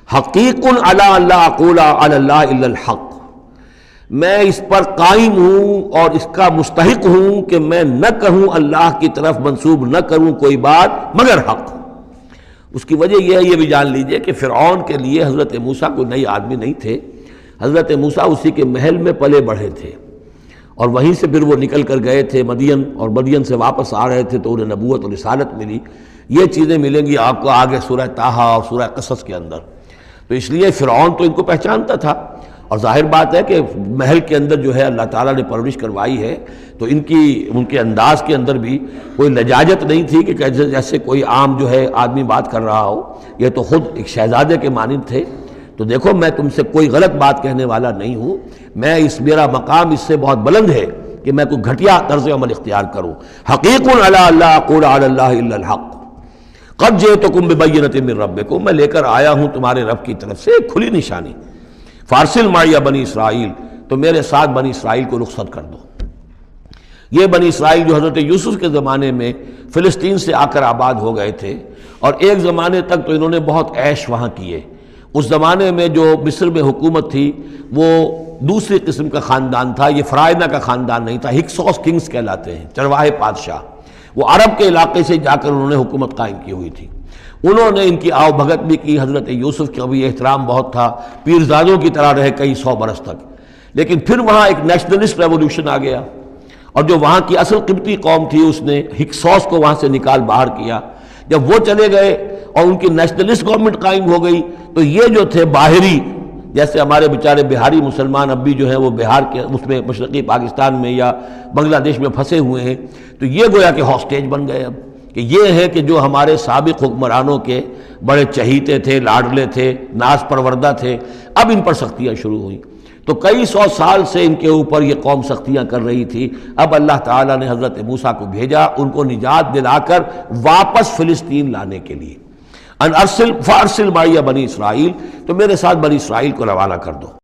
حقیق علی اللہ اقول علی اللہ الا الحق، میں اس پر قائم ہوں اور اس کا مستحق ہوں کہ میں نہ کہوں، اللہ کی طرف منسوب نہ کروں کوئی بات مگر حق۔ اس کی وجہ یہ ہے، یہ بھی جان لیجئے کہ فرعون کے لیے حضرت موسیٰ کوئی نئی آدمی نہیں تھے، حضرت موسیٰ اسی کے محل میں پلے بڑھے تھے، اور وہیں سے پھر وہ نکل کر گئے تھے مدین، اور مدین سے واپس آ رہے تھے تو انہیں نبوت اور رسالت ملی۔ یہ چیزیں ملیں گی آپ کو آگے سورہ طٰہٰ اور سورہ قصص کے اندر۔ تو اس لیے فرعون تو ان کو پہچانتا تھا، اور ظاہر بات ہے کہ محل کے اندر جو ہے اللہ تعالیٰ نے پرورش کروائی ہے، تو ان کے انداز کے اندر بھی کوئی لجاجت نہیں تھی کہ جیسے کوئی عام جو ہے آدمی بات کر رہا ہو، یہ تو خود ایک شہزادے کے مانند تھے۔ تو دیکھو میں تم سے کوئی غلط بات کہنے والا نہیں ہوں، میرا مقام اس سے بہت بلند ہے کہ میں کوئی گھٹیا طرز عمل اختیار کروں۔ حقیق علی اللہ اقول علی اللہ الا الحق قد جئتکم ببینۃ من ربکم، میں لے کر آیا ہوں تمہارے رب کی طرف سے ایک کھلی نشانی۔ فارسل معی بنی اسرائیل، تو میرے ساتھ بنی اسرائیل کو رخصت کر دو۔ یہ بنی اسرائیل جو حضرت یوسف کے زمانے میں فلسطین سے آ کر آباد ہو گئے تھے، اور ایک زمانے تک تو انہوں نے بہت عیش وہاں کیے۔ اس زمانے میں جو مصر میں حکومت تھی وہ دوسری قسم کا خاندان تھا، یہ فرائنہ کا خاندان نہیں تھا، ہکسوس کنگز کہلاتے ہیں، چرواہے بادشاہ۔ وہ عرب کے علاقے سے جا کر انہوں نے حکومت قائم کی ہوئی تھی۔ انہوں نے ان کی آؤ بھگت بھی کی، حضرت یوسف کا بھی احترام بہت تھا، پیرزادوں کی طرح رہے کئی 100 برس تک۔ لیکن پھر وہاں ایک نیشنلسٹ ریولوشن آ گیا، اور جو وہاں کی اصل قبطی قوم تھی اس نے ہکسوس کو وہاں سے نکال باہر کیا۔ جب وہ چلے گئے اور ان کی نیشنلسٹ گورنمنٹ قائم ہو گئی، تو یہ جو تھے باہری، جیسے ہمارے بیچارے بہاری مسلمان اب بھی جو ہیں وہ بہار کے اس میں مشرقی پاکستان میں یا بنگلہ دیش میں پھنسے ہوئے ہیں، تو یہ گویا کہ ہاسٹیج بن گئے اب، کہ یہ ہے کہ جو ہمارے سابق حکمرانوں کے بڑے چہیتے تھے، لاڈلے تھے، ناز پروردہ تھے، اب ان پر سختیاں شروع ہوئیں۔ تو کئی 100 سال سے ان کے اوپر یہ قوم سختیاں کر رہی تھی۔ اب اللہ تعالیٰ نے حضرت موسیٰ کو بھیجا ان کو نجات دلا کر واپس فلسطین لانے کے لیے۔ ان ارسل فارسل معی بنی اسرائیل، تو میرے ساتھ بنی اسرائیل کو روانہ کر دو۔